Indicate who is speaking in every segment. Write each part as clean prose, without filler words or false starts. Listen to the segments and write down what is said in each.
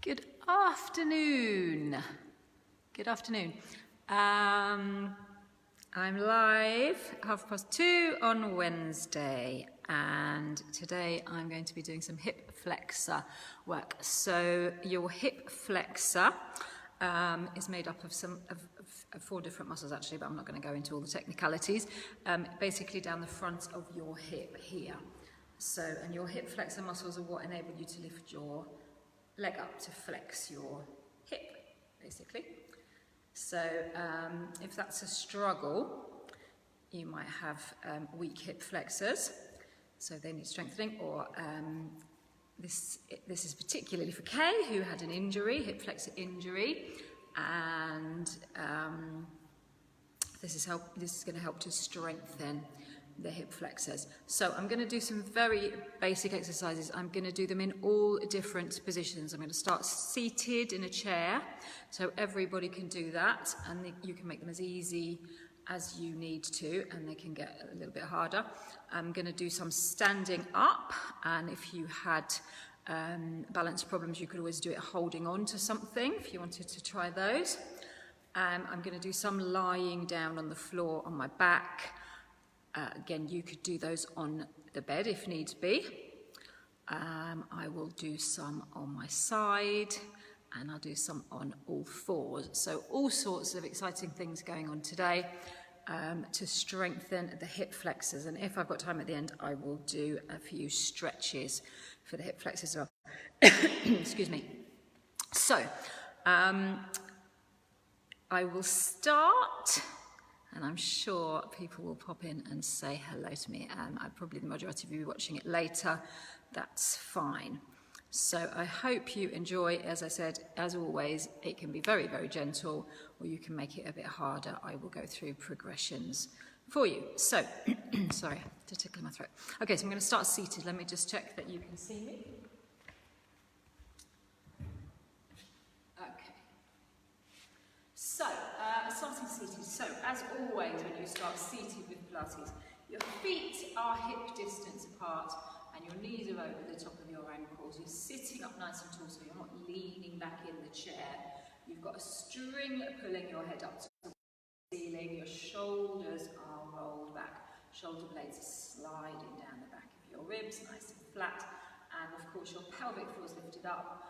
Speaker 1: Good afternoon. Good afternoon. I'm live 2:30 on Wednesday, and today I'm going to be doing some hip flexor work. So your hip flexor is made up of four different muscles actually, but I'm not going to go into all the technicalities. Basically down the front of your hip here. So, and your hip flexor muscles are what enable you to lift your leg up to flex your hip, basically. So if that's a struggle, you might have weak hip flexors, so they need strengthening, or this is particularly for Kay, who had an injury, hip flexor injury, and this is going to help to strengthen the hip flexors. So I'm going to do some very basic exercises. I'm going to do them in all different positions. I'm going to start seated in a chair, so everybody can do that, and you can make them as easy as you need to, and they can get a little bit harder. I'm going to do some standing up, and if you had balance problems, you could always do it holding on to something if you wanted to try those. I'm going to do some lying down on the floor on my back. Again, you could do those on the bed if needs be. I will do some on my side, and I'll do some on all fours. So all sorts of exciting things going on today to strengthen the hip flexors. And if I've got time at the end, I will do a few stretches for the hip flexors as well. Excuse me. So I will start. And I'm sure people will pop in and say hello to me. Probably the majority of you will be watching it later. That's fine. So I hope you enjoy. As I said, as always, it can be very, very gentle, or you can make it a bit harder. I will go through progressions for you. So, sorry, to tickle my throat. Okay, so I'm going to start seated. Let me just check that you can see me. So, starting seated. So, as always, when you start seated with Pilates, your feet are hip distance apart and your knees are over the top of your ankles. You're sitting up nice and tall, so you're not leaning back in the chair. You've got a string pulling your head up to the ceiling. Your shoulders are rolled back. Shoulder blades are sliding down the back of your ribs, nice and flat. And of course, your pelvic floor is lifted up.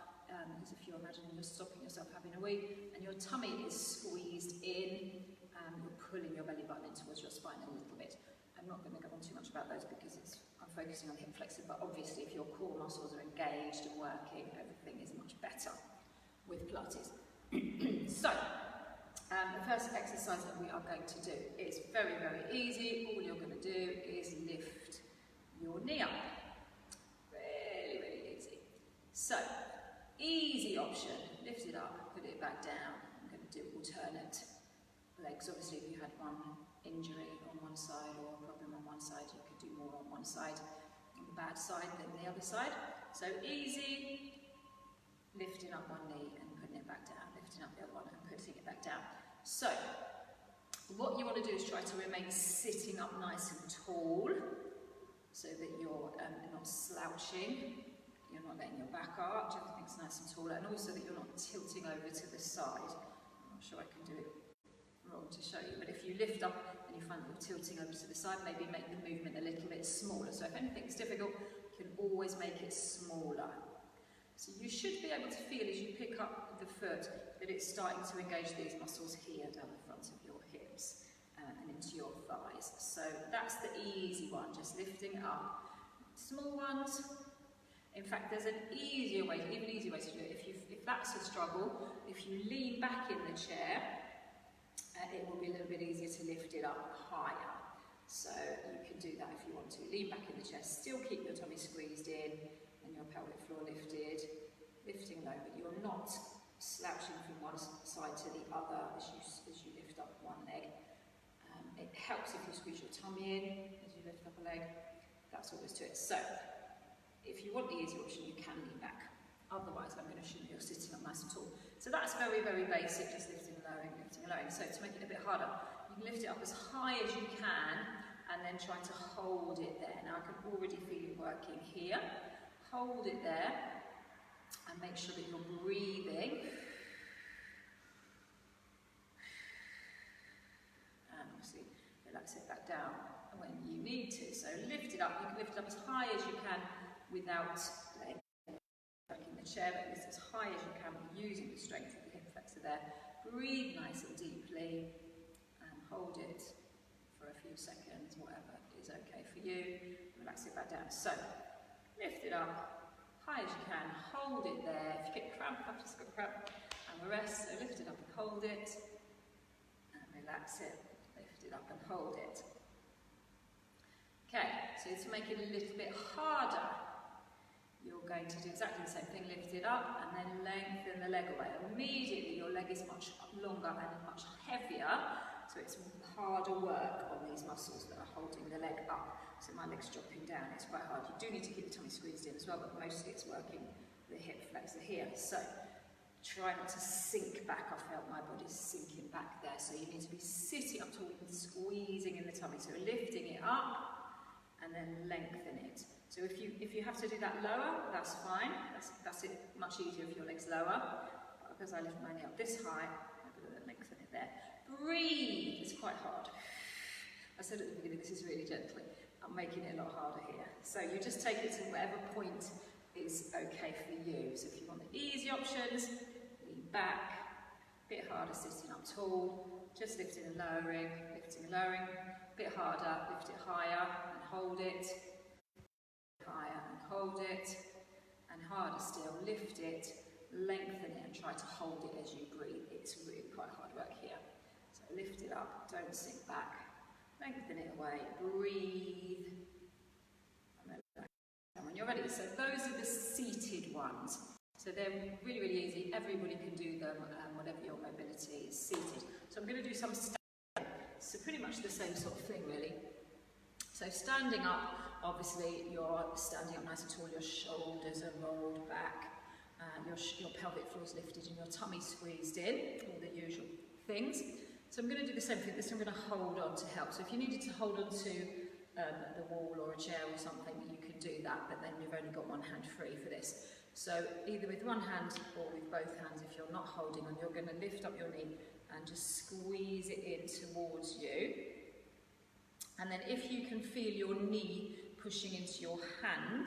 Speaker 1: As if you're imagining you're stopping yourself having a wee, and your tummy is squeezed in, you're pulling your belly button in towards your spine a little bit. I'm not going to go on too much about those because I'm focusing on the hip flexor, but obviously if your core muscles are engaged and working, everything is much better with Pilates. So, the first exercise that we are going to do is very, very easy. All you're going to do is lift your knee up. Really, really easy. So, easy option, lift it up, put it back down. I'm going to do alternate legs. Obviously, if you had one injury on one side or a problem on one side, you could do more on one side, on the bad side than the other side. So easy, lifting up one knee and putting it back down, lifting up the other one and putting it back down. So, what you want to do is try to remain sitting up nice and tall so that you're not slouching. You're not letting your back arch, everything's nice and tall, and also that you're not tilting over to the side. I'm not sure I can do it wrong to show you, but if you lift up and you find that you're tilting over to the side, maybe make the movement a little bit smaller. So if anything's difficult, you can always make it smaller. So you should be able to feel as you pick up the foot that it's starting to engage these muscles here down the front of your hips and into your thighs. So that's the easy one, just lifting up. Small ones. In fact, there's an easier way, even easier way to do it. If that's a struggle, if you lean back in the chair, it will be a little bit easier to lift it up higher. So you can do that if you want to. Lean back in the chair, still keep your tummy squeezed in and your pelvic floor lifted, lifting low, but you're not slouching from one side to the other as you lift up one leg. It helps if you squeeze your tummy in as you lift up a leg. That's all there is to it. So, if you want the easy option, you can lean back. Otherwise, I'm going to assume you're sitting up nice and tall. So that's very, very basic, just lifting and lowering, lifting and lowering. So to make it a bit harder, you can lift it up as high as you can and then try to hold it there. Now I can already feel it working here. Hold it there And make sure that you're breathing. And obviously relax it back down when you need to. So lift it up. You can lift it up as high as you can without laying back in the chair, but lift as high as you can using the strength of the hip flexor there. Breathe nice and deeply and hold it for a few seconds, whatever is okay for you. Relax it back down. So lift it up high as you can, hold it there. If you get cramp, I've just got cramp, and rest. So lift it up and hold it, and relax it. Lift it up and hold it. Okay, so to make it a little bit harder, you're going to do exactly the same thing. Lift it up and then lengthen the leg away. Immediately your leg is much longer and much heavier, so it's harder work on these muscles that are holding the leg up. So my leg's dropping down, it's quite hard. You do need to keep the tummy squeezed in as well, but mostly it's working the hip flexor here. So try not to sink back. I felt my body sinking back there. So you need to be sitting up tall and squeezing in the tummy. So lifting it up and then lengthen it. So if you have to do that lower, that's fine. That's it, much easier if your leg's lower. But because I lift my knee up this high, I'm going to lengthen it there. Breathe. It's quite hard. I said at the beginning, this is really gently. I'm making it a lot harder here. So you just take it to whatever point is okay for you. So if you want the easy options, lean back, a bit harder sitting up tall, just lifting and lowering, a bit harder, lift it higher and hold it, higher and hold it, and harder still, lift it, lengthen it and try to hold it as you breathe. It's really quite hard work here. So lift it up, don't sink back. Lengthen it away, breathe, and when you're ready. So those are the seated ones. So they're really, really easy. Everybody can do them, whatever your mobility is seated. So I'm going to do some standing. So pretty much the same sort of thing, really. So standing up, obviously you're standing up nice and tall, your shoulders are rolled back, your pelvic floor is lifted and your tummy squeezed in, all the usual things. So I'm going to do the same thing. This time I'm going to hold on to help. So if you needed to hold on to the wall or a chair or something, you can do that, but then you've only got one hand free for this. So either with one hand or with both hands, if you're not holding on, you're going to lift up your knee and just squeeze it in towards you. And then if you can feel your knee pushing into your hand,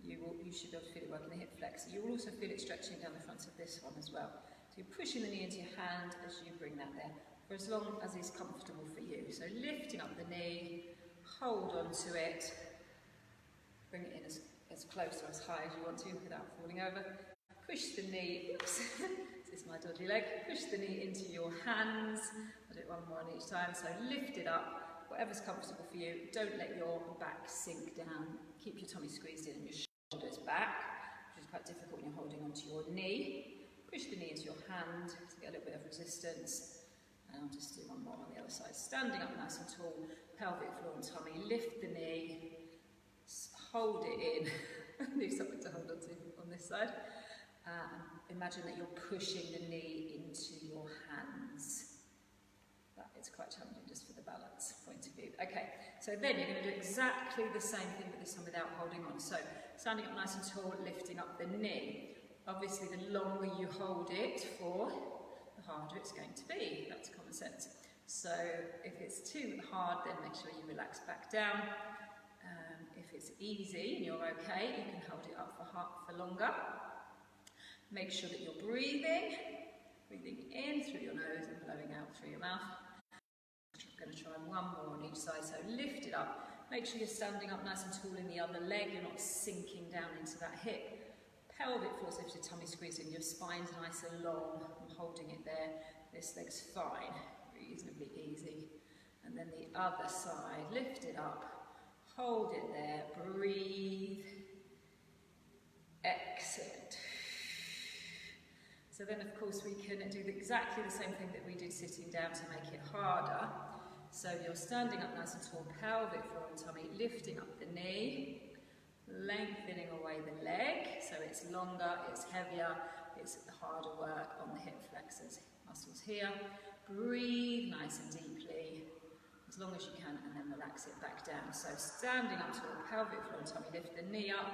Speaker 1: you should be able to feel it working the hip flexor. You will also feel it stretching down the front of this one as well. So you're pushing the knee into your hand as you bring that there, for as long as it's comfortable for you. So lifting up the knee, hold on to it, bring it in as close or as high as you want to without falling over. Push the knee, oops, this is my dodgy leg, push the knee into your hands. I'll do it one more on each time. So lift it up, whatever's comfortable for you. Don't let your back sink down. Keep your tummy squeezed in and your shoulders back, which is quite difficult when you're holding onto your knee. Push the knee into your hand to get a little bit of resistance. And I'll just do one more on the other side. Standing up nice and tall, pelvic floor and tummy. Lift the knee, hold it in. Need something to hold on to on this side. Imagine that you're pushing the knee into your hands. That is quite challenging just for the balance point of view. Okay, so then you're going to do exactly the same thing, but this time without holding on. So standing up nice and tall, lifting up the knee. Obviously, the longer you hold it for, the harder it's going to be. That's common sense. So if it's too hard, then make sure you relax back down. If it's easy and you're okay, you can hold it up for longer. Make sure that you're breathing in through your nose and blowing out through your mouth. I'm going to try one more on each side. So lift it up. Make sure you're standing up nice and tall in the other leg. You're not sinking down into that hip. Pelvic floor lifted, tummy squeezing, your spine's nice and long. I'm holding it there. This leg's fine, reasonably easy. And then the other side, lift it up, hold it there, breathe. Excellent. So then of course we can do exactly the same thing that we did sitting down to make it harder. So you're standing up nice and tall, pelvic floor and tummy, lifting up the knee. Lengthening away the leg, so it's longer, it's heavier, it's harder work on the hip flexors, muscles here. Breathe nice and deeply, as long as you can, and then relax it back down. So standing up tall, pelvic floor and tummy, lift the knee up,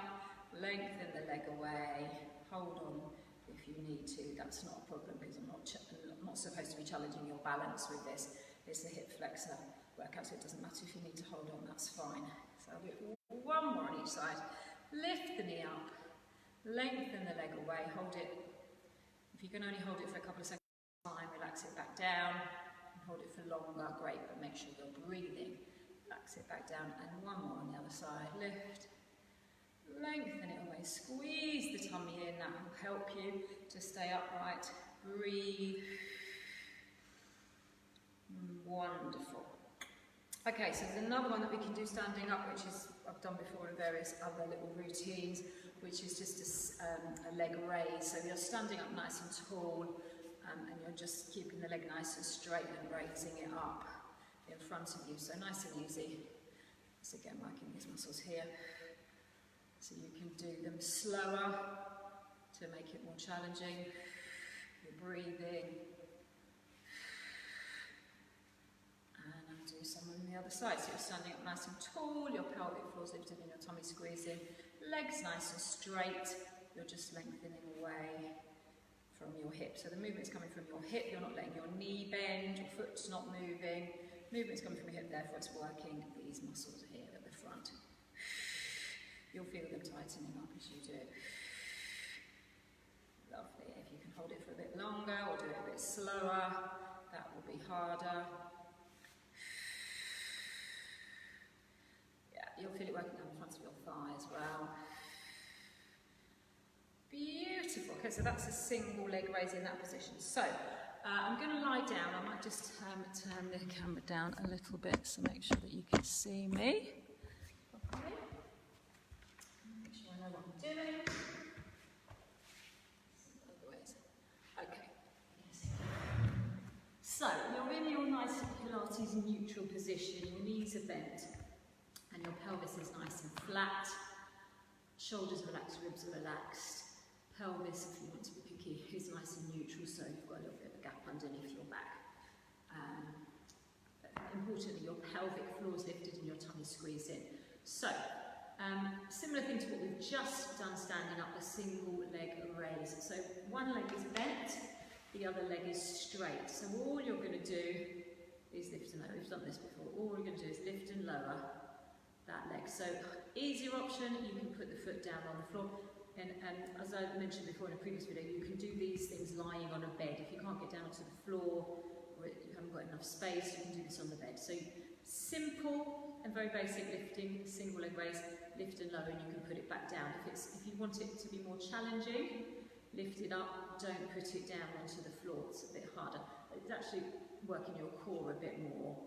Speaker 1: lengthen the leg away, hold on if you need to, that's not a problem because I'm not supposed to be challenging your balance with this. It's a hip flexor workout, so it doesn't matter if you need to hold on, that's fine. So I'll do one more on each side. Lift the knee up, lengthen the leg away, hold it. If you can only hold it for a couple of seconds at a time, relax it back down, and hold it for longer, great, but make sure you're breathing. Relax it back down, and one more on the other side. Lift, lengthen it away, squeeze the tummy in, that will help you to stay upright. Breathe. Wonderful. Okay, so there's another one that we can do standing up, which is I've done before in various other little routines, which is just a leg raise. So you're standing up nice and tall, and you're just keeping the leg nice and straight and raising it up in front of you. So nice and easy. So again, working these muscles here. So you can do them slower to make it more challenging. You're breathing. And I'll do some on the other side. So you're standing up nice and tall, your pelvic floor's lifted and your tummy squeezing. Legs nice and straight. You're just lengthening away from your hip. So the movement's coming from your hip. You're not letting your knee bend, your foot's not moving. Movement's coming from your hip, therefore it's working these muscles here at the front. You'll feel them tightening up as you do. Lovely. If you can hold it for a bit longer or do it a bit slower, that will be harder. Yeah, you'll feel it working down the front of your thigh as well. Beautiful. Okay, so that's a single leg raise in that position. So I'm going to lie down. I might just turn the camera down a little bit so make sure that you can see me. Okay. Make sure I know what I'm doing. Okay. So you're in your nice Pilates neutral position. Your knees are bent and your pelvis is nice and flat. Shoulders relaxed, ribs are relaxed. Pelvis, if you want to be picky, is nice and neutral, so you've got a little bit of a gap underneath your back. Importantly, your pelvic floor is lifted and your tummy squeezed in. So, similar thing to what we've just done standing up, a single leg raise. So one leg is bent, the other leg is straight. So all you're going to do is lift and lower. We've done this before. All you're going to do is lift and lower that leg. So easier option, you can put the foot down on the floor. And as I mentioned before in a previous video, you can do these things lying on a bed. If you can't get down to the floor or you haven't got enough space, you can do this on the bed. So simple and very basic lifting, single leg raise, lift and lower, and you can put it back down. If you want it to be more challenging, lift it up, don't put it down onto the floor, it's a bit harder. It's actually working your core a bit more,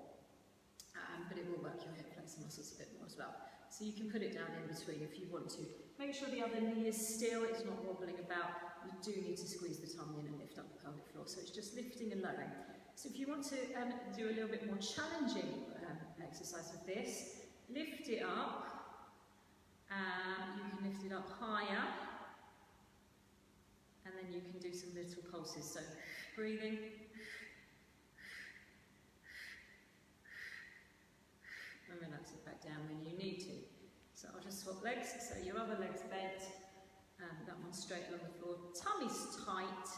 Speaker 1: but it will work your hip flexor muscles a bit more as well. So you can put it down in between if you want to. Make sure the other knee is still, it's not wobbling about. You do need to squeeze the tummy in and lift up the pelvic floor. So it's just lifting and lowering. So if you want to do a little bit more challenging exercise with this, lift it up. You can lift it up higher. And then you can do some little pulses. So breathing. And relax it back down when you need to. So I'll just swap legs, so your other leg's bent, that one's straight along the floor. Tummy's tight,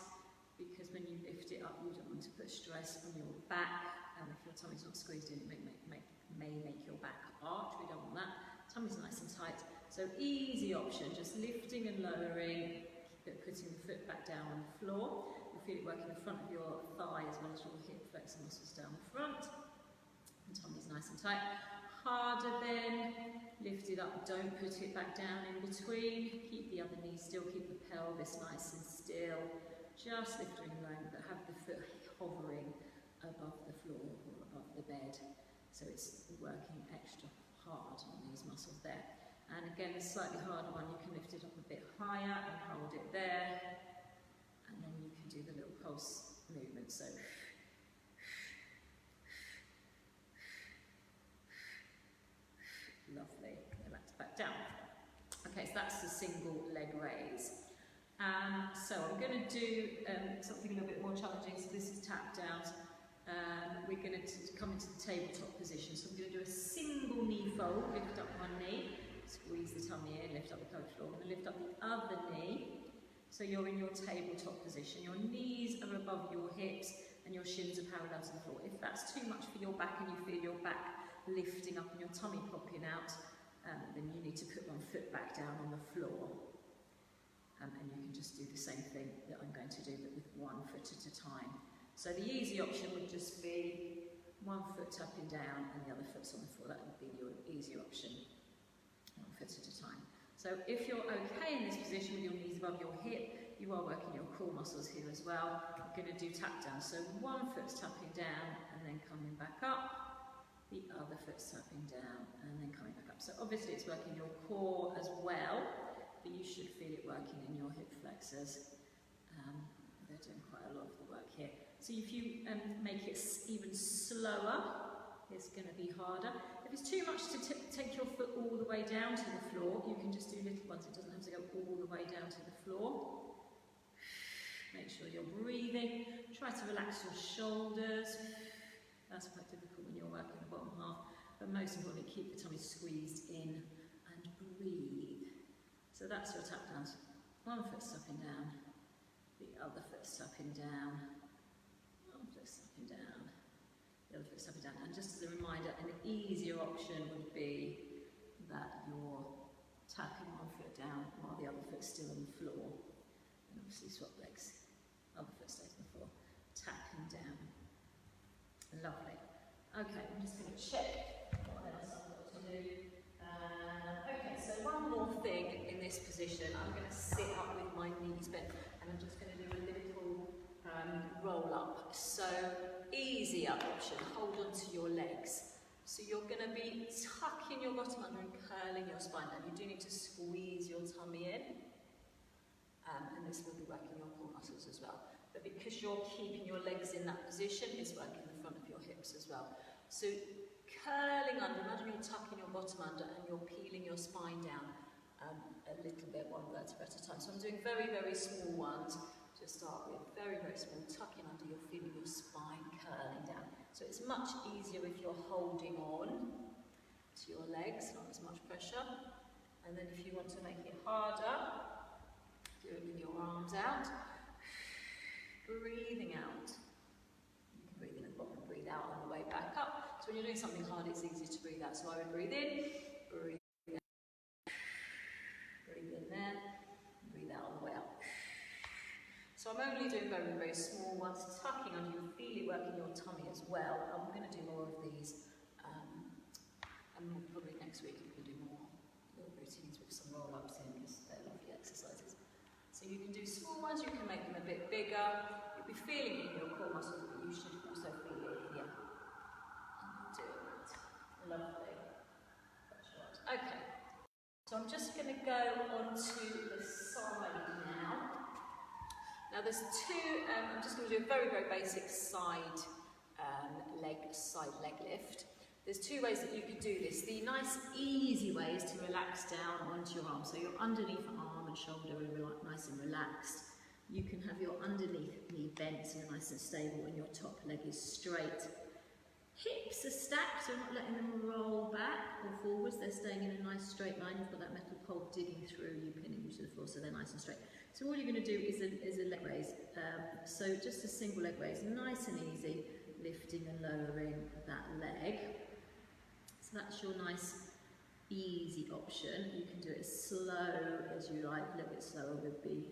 Speaker 1: because when you lift it up, you don't want to put stress on your back, and if your tummy's not squeezed in, it may make your back arch. We don't want that. Tummy's nice and tight. So easy option, just lifting and lowering, putting the foot back down on the floor. You'll feel it working the front of your thigh as well as your hip flexor muscles down the front. And tummy's nice and tight. Harder then, lift it up, don't put it back down in between, keep the other knee still, keep the pelvis nice and still, just lifting and lowering, but have the foot hovering above the floor or above the bed, so it's working extra hard on these muscles there. And again, a slightly harder one, you can lift it up a bit higher and hold it there, and then you can do the little pulse movement, so lovely, relax back down. Okay, so that's the single leg raise. So I'm going to do something a little bit more challenging. So this is tap downs. We're going to come into the tabletop position. So I'm going to do a single knee fold, lift up one knee. Squeeze the tummy in, lift up the pelvic floor, and lift up the other knee. So you're in your tabletop position. Your knees are above your hips and your shins are parallel to the floor. If that's too much for your back and you feel your back lifting up and your tummy popping out, then you need to put one foot back down on the floor. And you can just do the same thing that I'm going to do, but with one foot at a time. So the easy option would just be one foot tapping down and the other foot's on the floor. That would be your easy option, one foot at a time. So if you're okay in this position with your knees above your hip, you are working your core muscles here as well. We're going to do tap down. So one foot's tapping down and then coming back up. The other foot's tapping down and then coming back up. So obviously it's working your core as well, but you should feel it working in your hip flexors. They're doing quite a lot of the work here. So if you make it even slower, it's going to be harder. If it's too much to take your foot all the way down to the floor, you can just do little ones. It doesn't have to go all the way down to the floor. Make sure you're breathing. Try to relax your shoulders. That's quite difficult when you're working the bottom half. But most importantly, keep the tummy squeezed in and breathe. So that's your tap downs. One foot's tapping down. The other foot's tapping down. One foot's tapping down. The other foot's tapping down. And just as a reminder, an easier option would be that you're tapping one foot down while the other foot's still on the floor. And obviously swap legs. Other foot stays on the floor. Tapping down. Lovely. Okay, I'm just going to check what else I've got to do. Okay, so one more thing in this position. I'm going to sit up with my knees bent and I'm just going to do a little roll up. So easier option, hold on to your legs. So you're going to be tucking your bottom under and curling your spine down. You do need to squeeze your tummy in. And this will be working your core muscles as well. But because you're keeping your legs in that position, it's working the front of your hips as well. So curling under, imagine you're tucking your bottom under and you're peeling your spine down a little bit, one vertebra at a time. So I'm doing very, very small ones to start with. Very, very small, tucking under, you're feeling your spine curling down. So it's much easier if you're holding on to your legs, not as much pressure. And then if you want to make it harder, do it with your arms out. Breathing out. You can breathe in at the bottom, breathe out on the way back up. So when you're doing something hard, it's easy to breathe out. So I would breathe in, breathe out. Breathe in there, breathe out on the way up. So I'm only doing very, very small ones, tucking under. You'll feel it working your tummy as well. I'm going to do more of these. And probably next week we can do more little routines with some roll-ups in, because they're lovely exercises. So you can do small ones, you can make them a bit bigger. You'll be feeling it in your core muscles, but you should also feel it here. And you're doing that. Lovely. That's right. Okay. So I'm just going to go on to the side now. Now there's two, I'm just going to do a very, very basic side leg lift. There's two ways that you could do this. The nice, easy way is to relax down onto your arm. So you're underneath arm and shoulder are nice and relaxed. You can have your underneath knee bent and nice and stable, and your top leg is straight. Hips are stacked, so not letting them roll back or forwards. They're staying in a nice straight line. You've got that metal pole digging through you, pinning you to the floor, so they're nice and straight. So all you're going to do is a leg raise. So just a single leg raise, nice and easy, lifting and lowering that leg. So that's your nice, easy option. You can do it as slow as you like. A little bit slower would be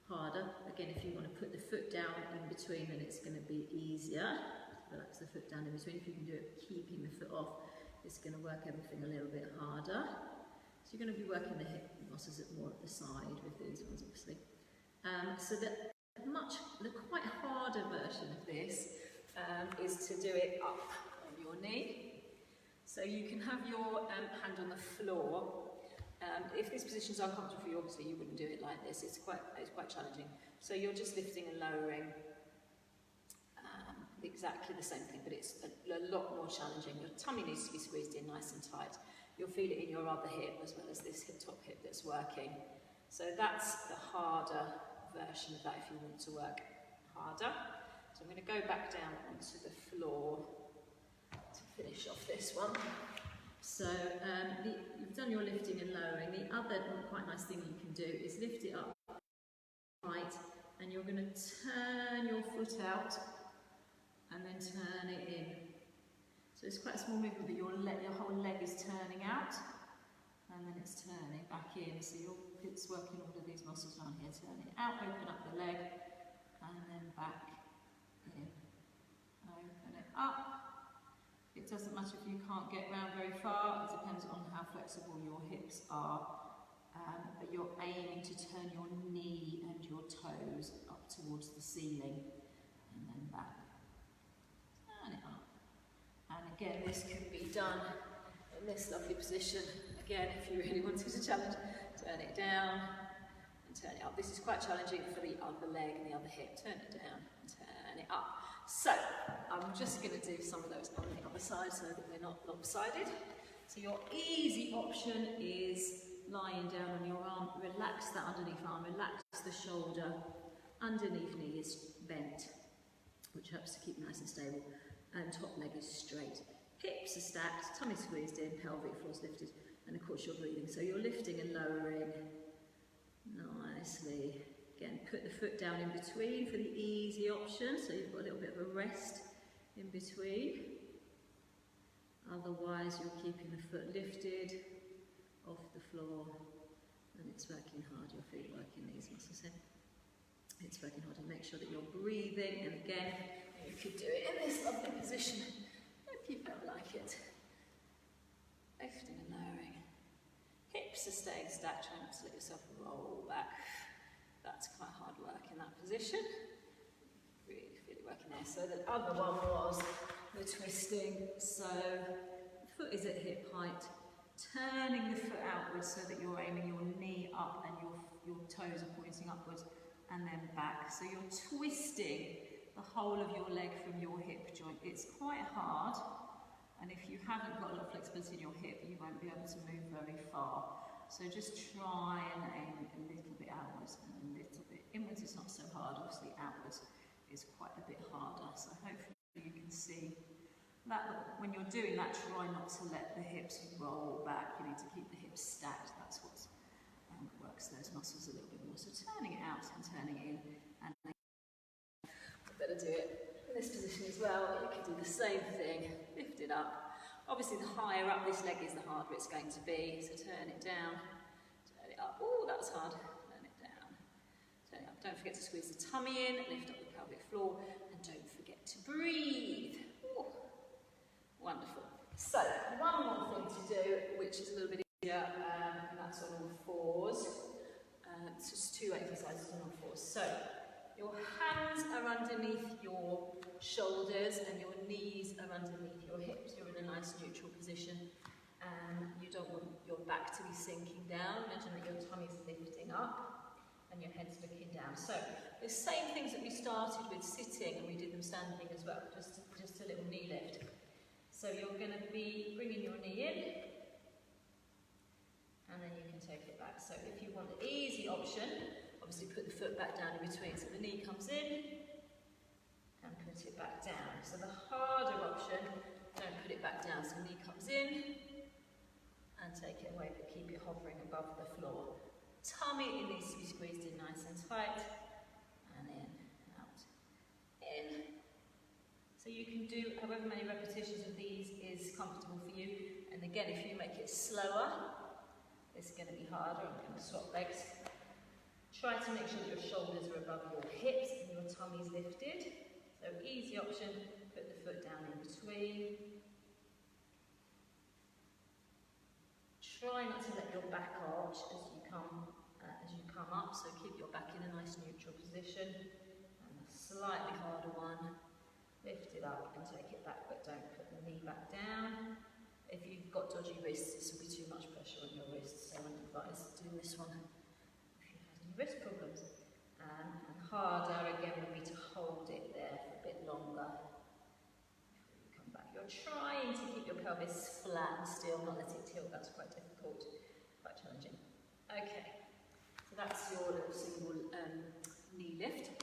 Speaker 1: harder. Again, if you want to put the foot down in between, then it's going to be easier. Relax the foot down in between. If you can do it keeping the foot off, it's going to work everything a little bit harder. So you're going to be working the hip muscles more at the side with these ones, obviously. So the quite harder version of this is to do it up on your knee. So you can have your hand on the floor. If this position is uncomfortable for you, obviously you wouldn't do it like this. It's quite challenging. So you're just lifting and lowering. Exactly the same thing, but it's a lot more challenging. Your tummy needs to be squeezed in nice and tight. You'll feel it in your other hip as well as this top hip that's working. So that's the harder version of that if you want to work harder. So I'm going to go back down onto the floor to finish off this one. So you've done your lifting and lowering. The other quite nice thing you can do is lift it up right, and you're going to turn your foot out and then turn it in. So it's quite a small movement, but your whole leg is turning out and then it's turning back in. So it's working all of these muscles down here. Turn it out, open up the leg, and then back in. Open it up. It doesn't matter if you can't get round very far, it depends on how flexible your hips are, but you're aiming to turn your knee and your toes up towards the ceiling and then back. Turn it up. And again, this can be done in this lovely position. Again, if you really wanted to challenge, turn it down and turn it up. This is quite challenging for the other leg and the other hip. Turn it down and turn it up. So, I'm just going to do some of those on the other side so that we're not lopsided. So your easy option is lying down on your arm. Relax that underneath arm, relax the shoulder. Underneath knee is bent, which helps to keep nice and stable. And top leg is straight. Hips are stacked, tummy squeezed in, pelvic floor's lifted. And of course you're breathing. So you're lifting and lowering nicely. Again, put the foot down in between for the easy option, so you've got a little bit of a rest in between. Otherwise, you're keeping the foot lifted off the floor, and it's working hard. Your feet working these muscles in. It's working hard to make sure that you're breathing, and again, you could do it in this lovely position if you felt like it. Lifting and lowering. Hips are staying stacked, try not to let yourself roll back. That's quite hard work in that position. Really feel it working there. So the other one was the twisting. So the foot is at hip height, turning the foot outwards so that you're aiming your knee up and your toes are pointing upwards and then back. So you're twisting the whole of your leg from your hip joint. It's quite hard, and if you haven't got a lot of flexibility in your hip, you won't be able to move very far. So just try and aim a little bit outwards and a little bit inwards. It's not so hard, obviously outwards is quite a bit harder. So hopefully you can see that when you're doing that, try not to let the hips roll back. You need to keep the hips stacked. That's what works those muscles a little bit more. So turning it out and turning it in, and better do it in this position as well. You can do the same thing, lift it up. Obviously the higher up this leg is, the harder it's going to be, so turn it down, turn it up. Oh, that was hard. Turn it down, turn it up. Don't forget to squeeze the tummy in, lift up the pelvic floor, and don't forget to breathe. Ooh. Wonderful. So, one more thing to do, which is a little bit easier, and that's on all fours. It's just two exercises on all fours. So, your hands are underneath your shoulders and your knees are underneath your hips. You're in a nice neutral position, and you don't want your back to be sinking down. Imagine that your tummy's lifting up and your head's looking down. So the same things that we started with sitting, and we did them standing as well, just a little knee lift. So you're going to be bringing your knee in, and then you can take it back. So if you want the easy option, obviously put the foot back down in between, so the knee comes in and put it back down. So the harder option, don't put it back down, so the knee comes in and take it away, but keep it hovering above the floor. Tummy, it needs to be squeezed in nice and tight, and in, out, in. So you can do however many repetitions of these is comfortable for you, and again, if you make it slower, it's going to be harder. I'm going to swap legs. Try to make sure that your shoulders are above your hips and your tummy's lifted. So easy option, put the foot down in between. Try not to let your back arch as you come up, so keep your back in a nice neutral position. And a slightly harder one, lift it up and take it back, but don't put the knee back down. If you've got dodgy wrists, this will be too much pressure on your wrists, so I wouldn't advise doing this one if you have any wrist problems. And harder again would be to hold it there for a bit longer before you come back. You're trying to keep your pelvis flat and still, not let it tilt. That's quite difficult, quite challenging. Okay, so that's your little single knee lift.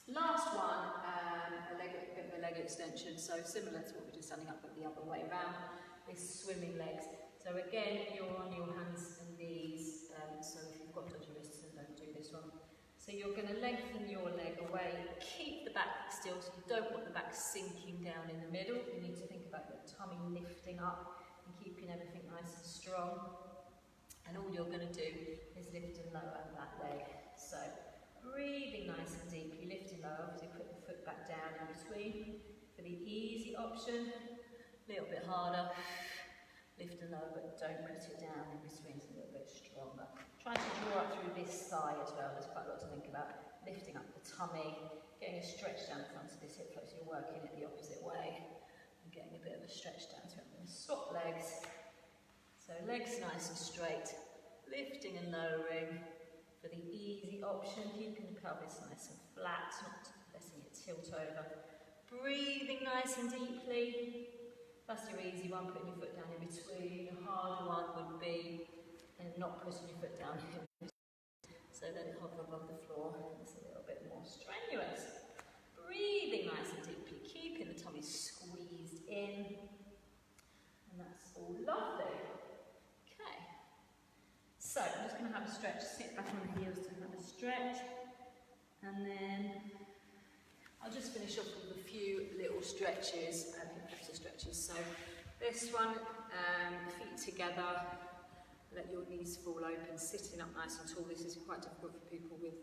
Speaker 1: Last one, a bit of a leg extension, so similar to what we did standing up, but the other way around. is swimming legs. So again, you're on your hands and knees, so if you've got dodgy wrists, then don't do this one. So you're going to lengthen your leg away, keep the back still, so you don't want the back sinking down in the middle. You need to think about your tummy lifting up and keeping everything nice and strong. And all you're going to do is lift and lower that leg. So breathing nice and deeply, lifting lower, obviously put the foot back down in between. For the easy option, a little bit harder, lift and lower, but don't put it down in between, it's a little bit stronger. Try to draw up through this thigh as well, there's quite a lot to think about. Lifting up the tummy, getting a stretch down the front of this hip flexor, you're working it the opposite way, and getting a bit of a stretch down. So I'm going to swap legs. So legs nice and straight, lifting and lowering. For the easy option, keeping the pelvis nice and flat, not letting it tilt over. Breathing nice and deeply. That's your easy one, putting your foot down in between. The harder one would be not putting your foot down in between. So let it hover above the floor. It's a little bit more strenuous. Breathing nice and deeply, keeping the tummy squeezed in. And that's all lovely. Okay. So I'm just going to have a stretch, sit back on the heels to have a stretch. And then I'll just finish off with a few little stretches and hip flexor stretches. So this one, feet together, let your knees fall open, sitting up nice and tall. This is quite difficult for people with,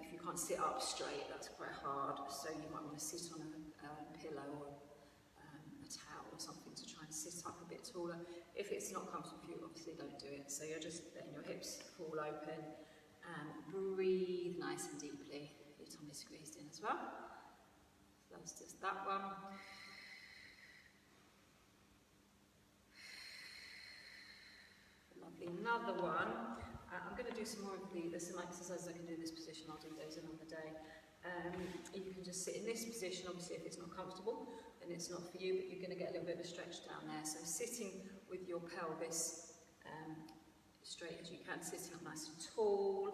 Speaker 1: if you can't sit up straight, that's quite hard. So you might want to sit on a pillow or a towel or something to try and sit up a bit taller. If it's not comfortable for you, obviously don't do it. So you're just letting your hips fall open and breathe nice and deeply. Your tummy squeezed in as well. So that's just that one. Lovely. Another one. I'm going to do some more of there's some exercises I can do in this position. I'll do those another day. You can just sit in this position. Obviously, if it's not comfortable, then it's not for you. But you're going to get a little bit of a stretch down there. So sitting with your pelvis straight as you can, sitting up nice and tall.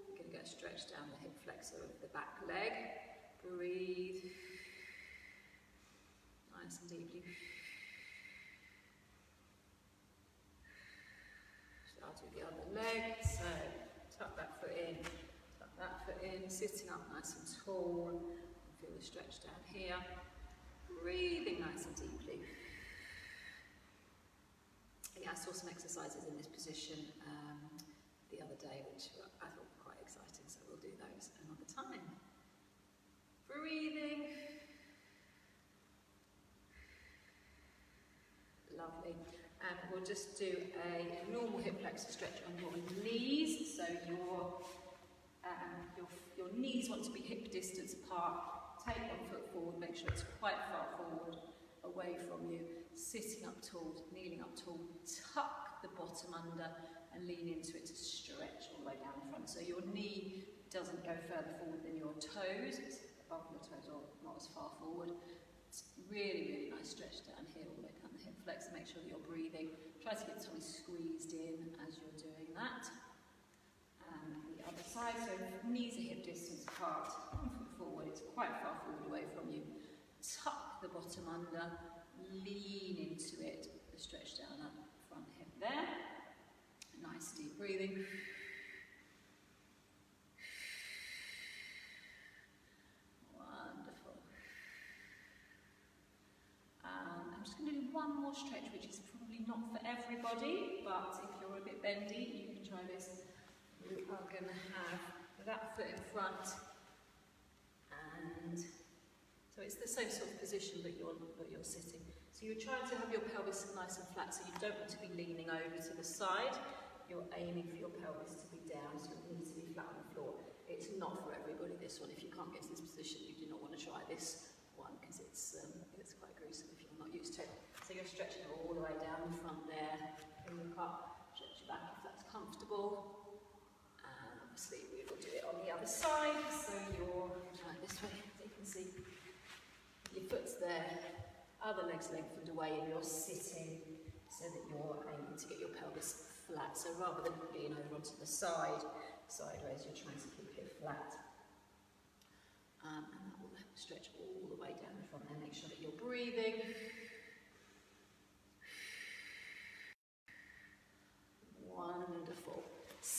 Speaker 1: You're going to get a stretch down the hip flexor of the back leg. Breathe nice and deeply. So I'll do the other leg. So tuck that foot in, sitting up nice and tall. And feel the stretch down here. Breathing nice and deeply. Yeah, I saw some exercises in this position the other day, which I thought were quite exciting, so we'll do those another time. Breathing. Lovely. And we'll just do a normal hip flexor stretch on your knees. So your knees want to be hip distance apart. Take one foot forward, make sure it's quite far forward, away from you. Sitting up tall, kneeling up tall, tuck the bottom under and lean into it to stretch all the way down the front. So your knee doesn't go further forward than your toes. It's above your toes or not as far forward. It's really, really nice stretch down here all the way down the hip flexor. Make sure that you're breathing. Try to get the tummy squeezed in as you're doing that. And the other side, so knees are hip distance apart. One foot forward, it's quite far forward away from you. Tuck the bottom under. Lean into it, the stretch down that front hip there. Nice deep breathing. Wonderful. I'm just going to do one more stretch, which is probably not for everybody, but if you're a bit bendy, you can try this. We are going to have that foot in front, and so it's the same sort of position that you're sitting. So you're trying to have your pelvis nice and flat, so you don't want to be leaning over to the side. You're aiming for your pelvis to be down, so it needs to be flat on the floor. It's not for everybody, this one. If you can't get to this position, you do not want to try this one, because it's quite gruesome if you're not used to it. So you're stretching all the way down the front there. Bring your up, stretch your back if that's comfortable. And obviously we will do it on the other side, so you're this way, so you can see your foot's there. Other leg's lengthened away and you're sitting so that you're aiming to get your pelvis flat. So rather than being over onto the side, sideways, you're trying to keep it flat. And that will stretch all the way down the front there. Make sure that you're breathing.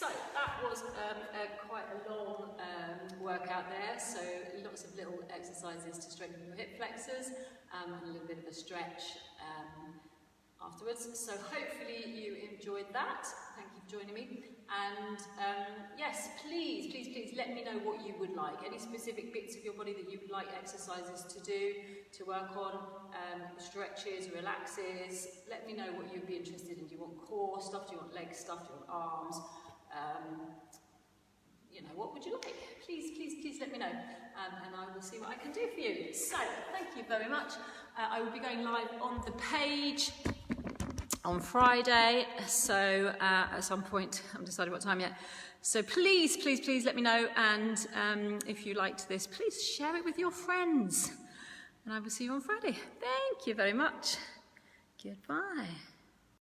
Speaker 1: So that was quite a long workout there, so lots of little exercises to strengthen your hip flexors and a little bit of a stretch afterwards. So hopefully you enjoyed that. Thank you for joining me. And yes, please let me know what you would like. Any specific bits of your body that you would like exercises to do, to work on, stretches, relaxes. Let me know what you'd be interested in. Do you want core stuff? Do you want leg stuff? Do you want arms? You know, what would you like? Please let me know, and I will see what I can do for you. So, thank you very much. I will be going live on the page on Friday, so at some point, I haven't decided what time yet. So please let me know, and if you liked this, please share it with your friends. And I will see you on Friday. Thank you very much. Goodbye.